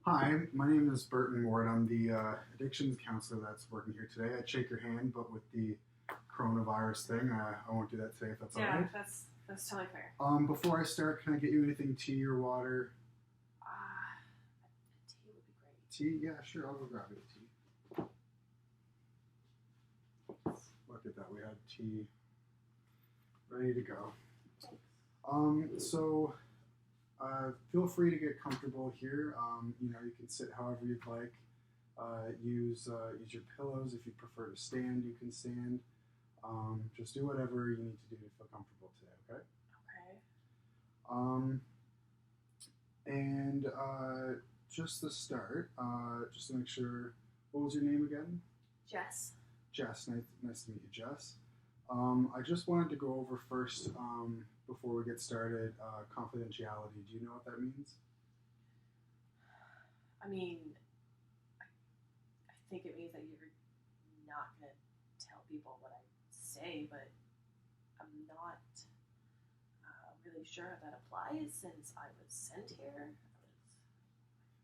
Hi, my name is Burton Ward. I'm the addictions counselor that's working here today. I'd shake your hand, but with the coronavirus thing, I won't do that today if that's all Yeah, right. that's totally fair. Before I start, can I get you anything, tea or water? A tea would be great. Tea? Yeah, sure. I'll go grab you a tea. Look at that. We had tea ready to go. Thanks. Feel free to get comfortable here. You can sit however you'd like. Use your pillows. If you prefer to stand, you can stand. Just do whatever you need to do to feel comfortable today. Okay. Okay. Um, and just to start, just to make sure, what was your name again? Jess. Jess. Nice to meet you, Jess. I just wanted to go over first, before we get started, confidentiality. Do you know what that means? I mean, I think it means that you're not gonna tell people what I say, but I'm not really sure if that applies since I was sent here.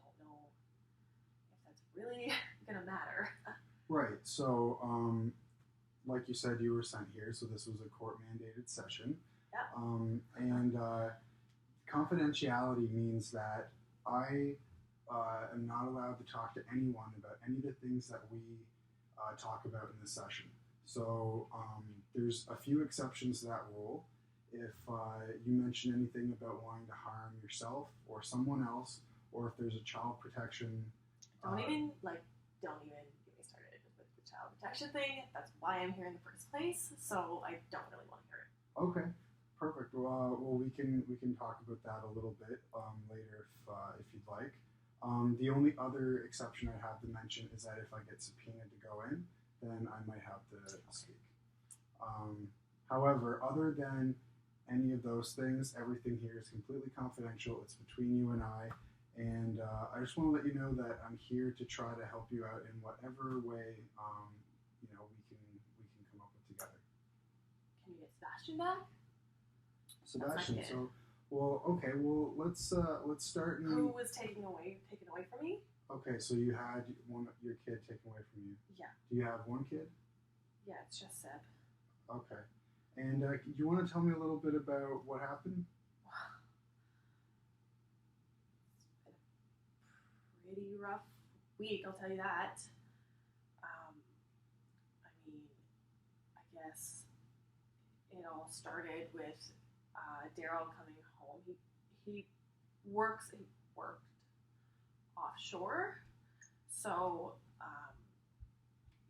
I don't know if that's really gonna matter. Right. So, like you said, you were sent here, so this was a court mandated session. Yeah. And confidentiality means that I am not allowed to talk to anyone about any of the things that we talk about in this session. So there's a few exceptions to that rule. If you mention anything about wanting to harm yourself or someone else, or if there's a child protection. Don't even get me started with the child protection thing. That's why I'm here in the first place. So I don't really want to hear it. Okay, perfect. Well, we can talk about that a little bit later if you'd like. The only other exception I have to mention is that if I get subpoenaed to go in, then I might have to speak. However, other than any of those things, everything here is completely confidential. It's between you and and I just want to let you know that I'm here to try to help you out in whatever way we can come up with together. Can you get Sebastian back? Sebastian. So, well, okay. Well, let's start. Who was taken away from me? Okay, so you had your kid taken away from you. Yeah. Do you have one kid? Yeah, it's just Seb. Okay. And do you want to tell me a little bit about what happened? It's been a pretty rough week, I'll tell you that. I mean, I guess it all started with Daryl coming home. He worked offshore, so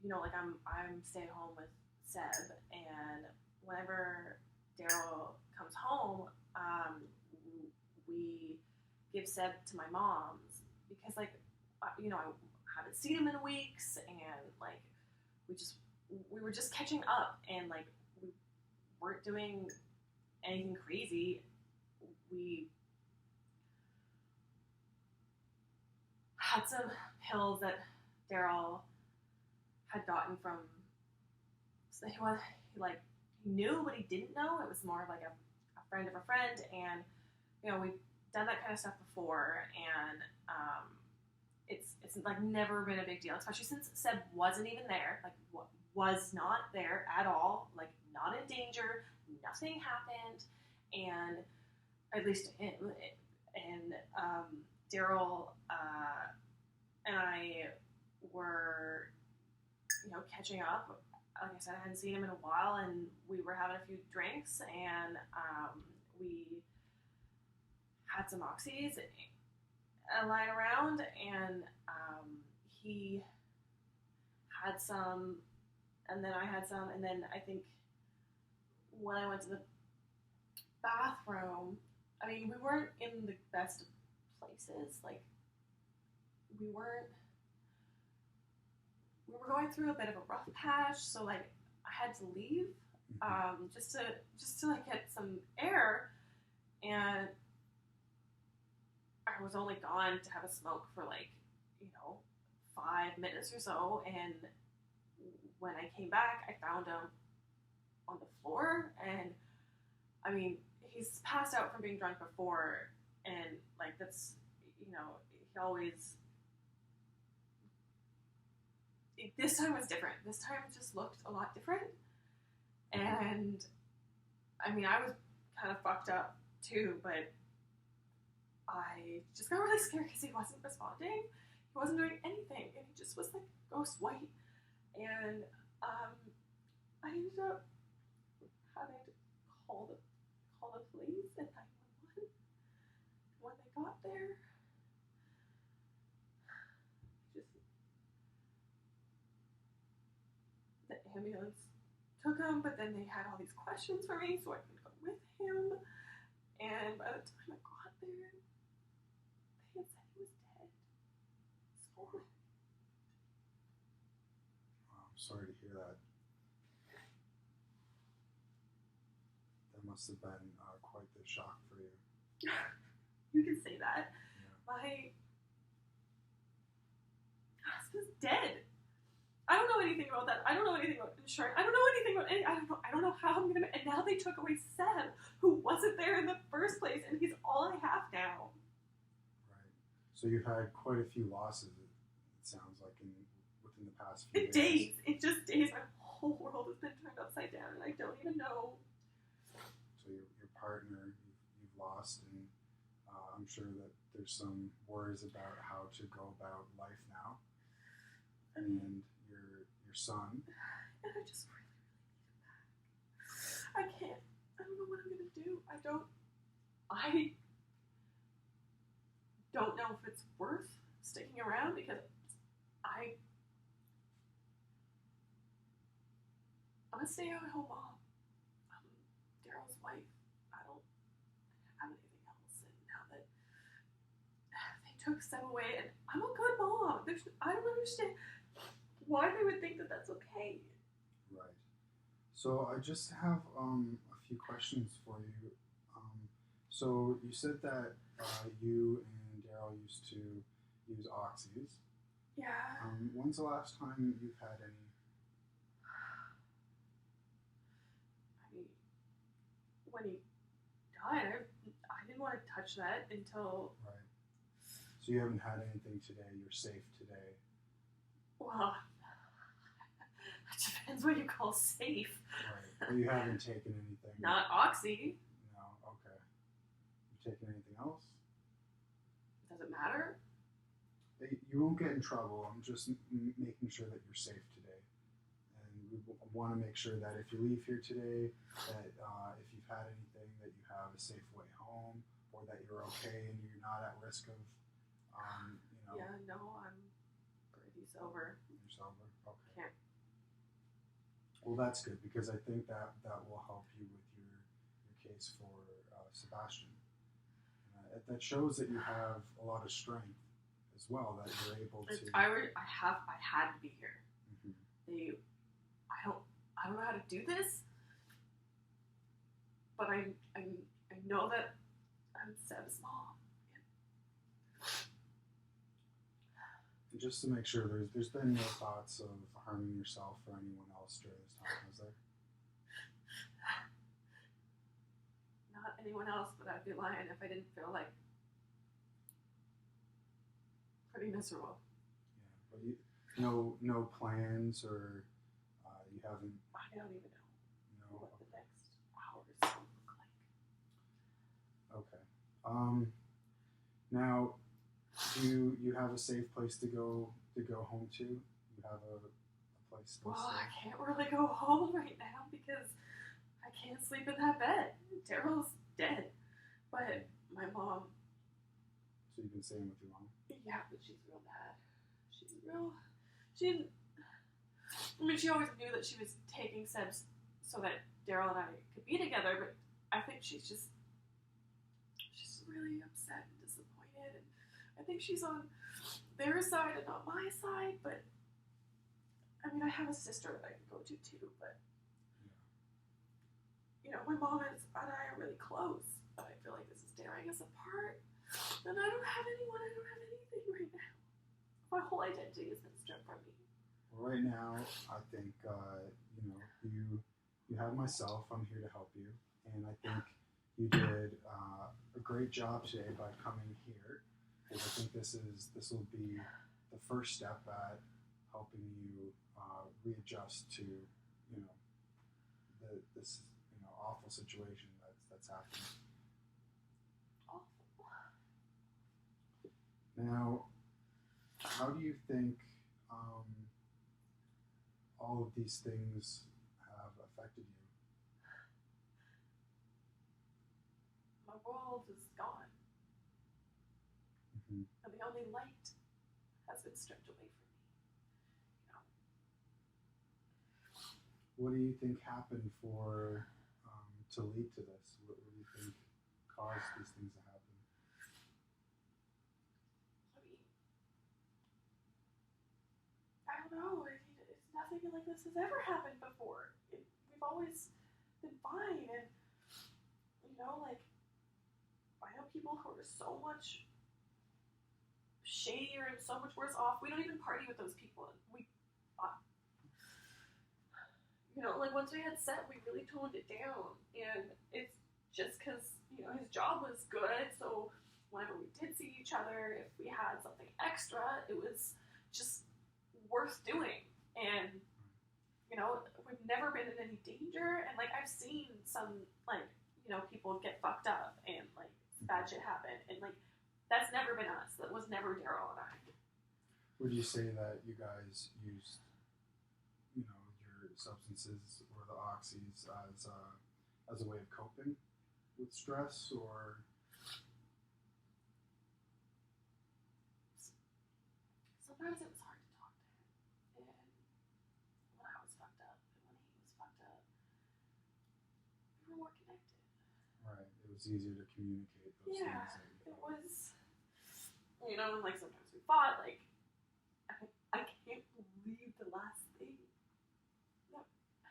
like I'm staying home with Seb, and whenever Daryl comes home, we give Seb to my mom's because I haven't seen him in weeks, and like we were just catching up, and like we weren't doing anything crazy. We had some pills that Daryl had gotten from. So he knew, but he didn't know. It was more of like a friend of a friend, and we've done that kind of stuff before, and it's like never been a big deal, especially since Seb wasn't even there, like was not there at all, like not in danger, nothing happened, and at least to him, and Daryl and I were catching up. Like I said, I hadn't seen him in a while, and we were having a few drinks, and we had some oxys lying around, and he had some, and then I had some, and then I think when I went to the bathroom, I mean, we weren't in the best of places. Like, we were going through a bit of a rough patch, so like I had to leave just to like get some air, and I was only gone to have a smoke for like 5 minutes or so, and when I came back, I found him on the floor, and I mean, he's passed out from being drunk before, and like that's always. This time was different. This time it just looked a lot different. And I mean, I was kind of fucked up too, but I just got really scared because he wasn't responding. He wasn't doing anything, and he just was like ghost white. And I ended up having to call the police at 911. When they got there, just the ambulance took him, but then they had all these questions for me, so I could go with him. And by the time I got there, they had said he was dead. So I'm sorry to hear that. That must have been quite the shock for you. you can say that. Yeah. My husband's dead. I don't know anything about that. I don't know anything about insurance. I don't know anything about any. I don't know how I'm gonna. And now they took away Seb, who wasn't there in the first place, and he's all I have now. Right. So you've had quite a few losses. It sounds like within the past few days. It's just days. My whole world has been turned upside down, and I don't even know. So your partner you've lost, and I'm sure that there's some worries about how to go about life now, and your son. And I just really, really need him back. I can't. I don't know what I'm gonna do. I don't know if it's worth sticking around because I'm a stay-at-home mom. Daryl's wife. I don't have anything else, and now that they took Seb away, and I'm a good mom. I don't understand why they would think that that's okay. Right. So I just have a few questions for you. So you said that you and Daryl used to use oxys. Yeah. When's the last time you've had any? I mean, when he died, I didn't want to touch that until. Right. So you haven't had anything today. You're safe today. Well, it depends what you call safe. Right. Well, you haven't taken anything. Not oxy. No. Okay. You taken anything else? Does it matter? You won't get in trouble. I'm just making sure that you're safe today. And we want to make sure that if you leave here today, that if you've had anything, that you have a safe way home, or that you're okay and you're not at risk of, Yeah, no, I'm pretty sober. You're sober? Okay. Can't. Well, that's good, because I think that will help you with your case for Sebastian. That shows that you have a lot of strength as well, that you're able to. I had to be here. Mm-hmm. I don't know how to do this, but I know that I'm Seb's mom. And just to make sure, there's been no thoughts of harming yourself or anyone else during this time, has there? Not anyone else, but I'd be lying if I didn't feel like pretty miserable. Yeah, but no plans, or you haven't. I don't even know what Okay. the next hours look like. Okay. Now, do you have a safe place to go home to? You have a place to Well, stay? I can't really go home right now because I can't sleep in that bed. Daryl's dead, but my mom. So you've been staying with your mom? Yeah, but she's real bad. She didn't. I mean, she always knew that she was taking Seb's so that Daryl and I could be together, but I think she's really upset and disappointed, and I think she's on their side and not my side, but I mean, I have a sister that I can go to too, but my mom and I are really close, but I feel like this is tearing us apart, and I don't have anyone, I don't have anything right now. My whole identity has been stripped from me. Well, right now, I think you have myself. I'm here to help you, and I think you did a great job today by coming here. because I think this will be the first step at helping you readjust to this awful situation that's happening. Awful. Now, how do you think all of these things have affected you? My world is gone, Mm-hmm. and the only light has been stripped away from me. You know, What do you think happened for to lead to this? What do you think caused these things to happen? I mean, I don't know. I mean, it's nothing like this has ever happened before. We've always been fine, and like I know people who are so much shadier and so much worse off. We don't even party with those people. Uh, like once we had set, we really toned it down, and it's just because his job was good. So whenever we did see each other, if we had something extra, it was just worth doing. And we've never been in any danger. And like I've seen some people get fucked up and like bad shit happen, and like that's never been us. That was never Daryl and I. Would you say that you guys used, your substances or the oxys as a way of coping with stress, or? Sometimes it was hard to talk to him, and when I was fucked up and when he was fucked up, we were more connected. Right. It was easier to communicate those Yeah, things. it was. And like sometimes we fought. Like I can't believe the last thing that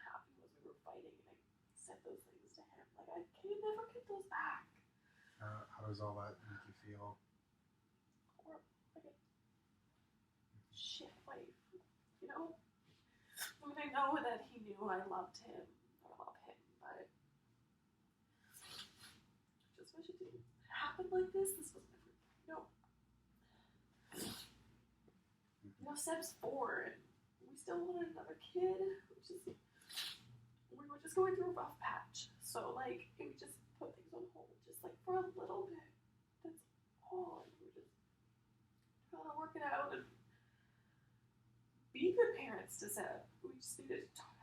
happened was we were fighting, and I said those things to him. Like I can never get those back. How does all that make you feel? Or like a shit wife. I mean, I know that he knew I loved him. I love him, but I just wish it didn't happen like this. This was never, Seb's 4, and we still wanted another kid. We were just going through a rough patch. So, like, we just put things on hold, just like for a little bit. That's all. And we were just trying to work it out and be good parents to Seb. We just needed to talk.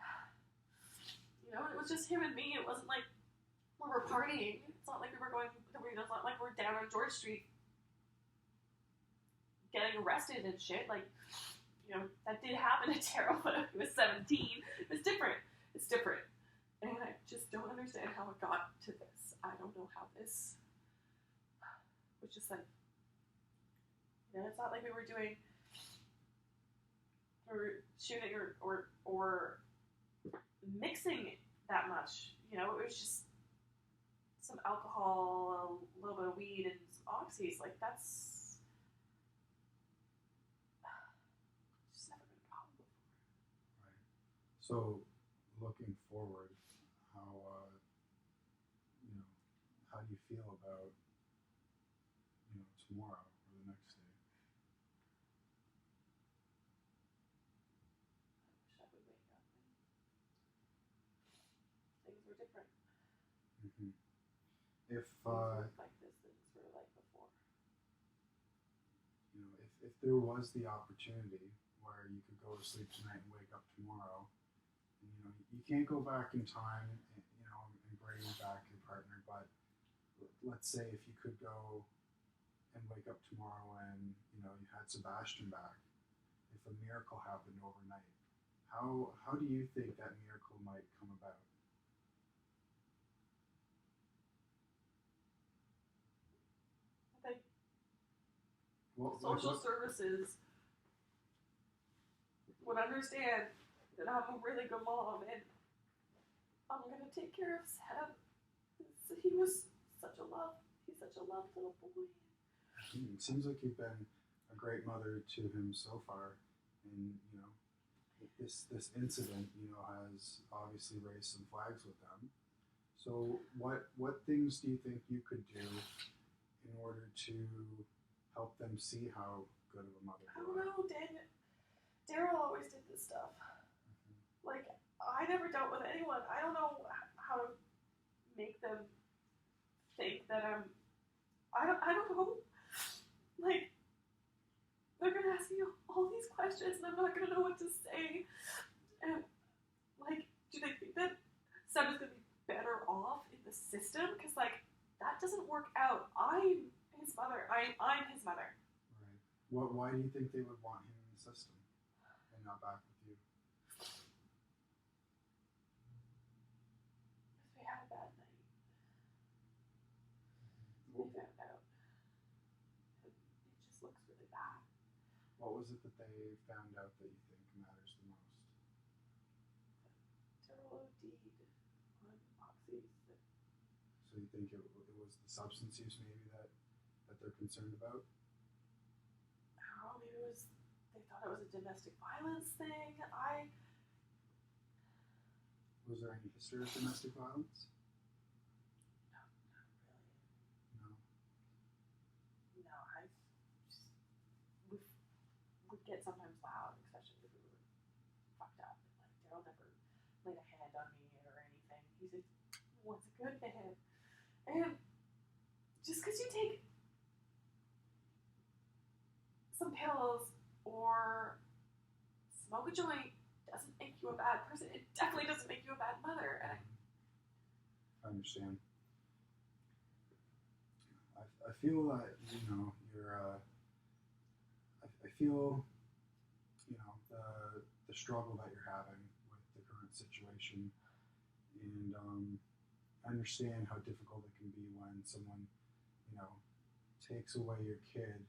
It was just him and me. It wasn't like we were partying. It's not like we were going, it's not like we're down on George Street getting arrested and shit. Like, that did happen to Daryl when he was 17. It's different. It's different. And I just don't understand how it got to this. I don't know how this was just like, it's not like we were doing, or shooting or mixing that much. It was just some alcohol, a little bit of weed, and some oxys. Like, that's just never been a problem before. Right. So, looking forward, how how do you feel about tomorrow or the next day? I wish I would wake up and things were different. Mm-hmm. If Things were like this, things were like before. if there was the opportunity where you could go to sleep tonight and wake up tomorrow, and, you can't go back in time, and bring back your partner, but let's say if you could go and wake up tomorrow and you had Sebastian back, if a miracle happened overnight, how do you think that miracle might come about? I think social services would understand that I'm a really good mom, and I'm gonna take care of Seb. He was such a love. He's such a loved little boy. It seems like you've been a great mother to him so far, and this incident has obviously raised some flags with them. So what things do you think you could do in order to help them see how good of a mother I you don't are? know, Daryl always did this stuff. Like, I never dealt with anyone. I don't know how to make them think that I don't know. Like, they're gonna ask me all these questions and I'm not gonna know what to say. And, like, do they think that Seb is gonna be better off in the system? Because, like, that doesn't work out. I'm his mother. I'm his mother. Right. Why do you think they would want him in the system and not back with you? Because we had a bad night. We found out. It just looks really bad. What was it that they found out that you think matters the most? Daryl OD'd on oxys. So you think it was the substance use maybe that they're concerned about? I don't know, maybe they thought it was a domestic violence thing. Was there any history of domestic violence? No, not really. No. No, would get sometimes loud, especially if we were fucked up. Like, Daryl never laid a hand on me or anything. He just wants good to him. And just because you take some pills or smoke a joint doesn't make you a bad person. It definitely doesn't make you a bad mother. And I understand. I feel that you're. I feel the struggle that you're having with the current situation, and I understand how difficult it can be when someone takes away your kid,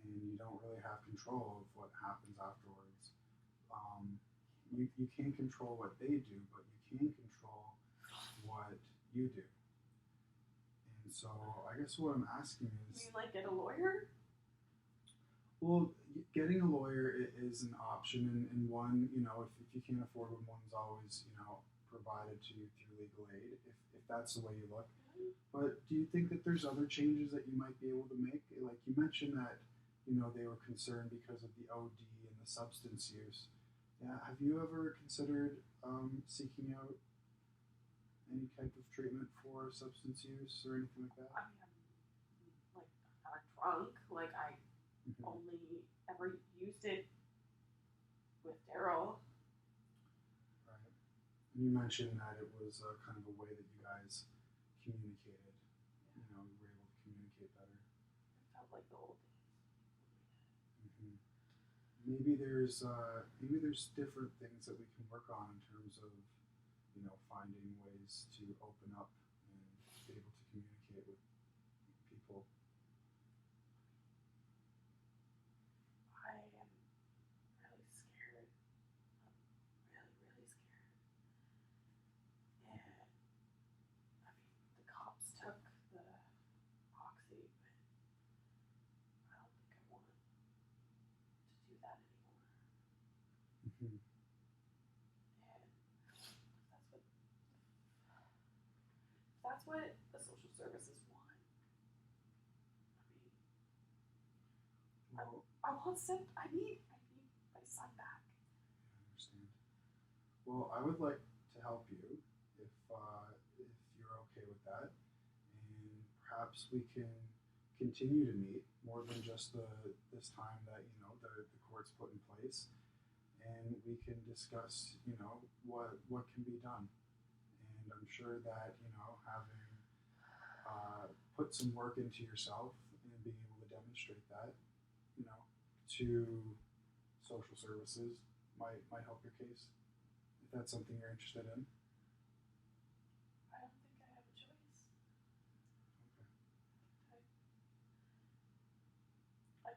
and you don't really have control of what happens afterwards. You can't control what they do, but you can control what you do. And so I guess what I'm asking you is, mean like get a lawyer? well, getting a lawyer is an option, and one, if you can't afford one, one's always, provided to you through legal aid, if that's the way you look. But do you think that there's other changes that you might be able to make? Like you mentioned that, they were concerned because of the OD and the substance use. Yeah, have you ever considered seeking out any type of treatment for substance use or anything like that? I mean, I'm like not drunk. Like, I Mhm. only ever used it with Daryl. Right. And you mentioned that it was kind of a way that you guys communicated. You were able to communicate better. It felt like the old days. Hmm. Maybe there's different things that we can work on in terms of finding ways to open up and be able to communicate with people. I am really scared. I'm really, really scared. And I mean, the cops took the oxy, but I don't think I want to do that anymore. Mm-hmm. And that's what the social services want. I mean, Well, I want I need my son back. I understand. Well, I would like to help you if you're okay with that, and perhaps we can continue to meet more than just this time that the court's put in place, and we can discuss what can be done. And I'm sure that having put some work into yourself and being able to demonstrate that to social services might help your case if that's something you're interested in. I don't think I have a choice. Okay.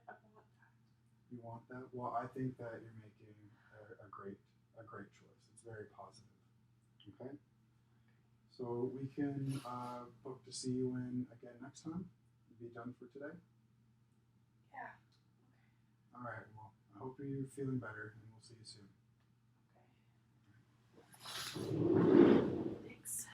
I want that. You want that? Well, I think that you're making a great choice. It's very positive. Okay. So we can book to see you in again next time. Be done for today. Yeah. All right. Well, I hope you're feeling better, and we'll see you soon. Okay.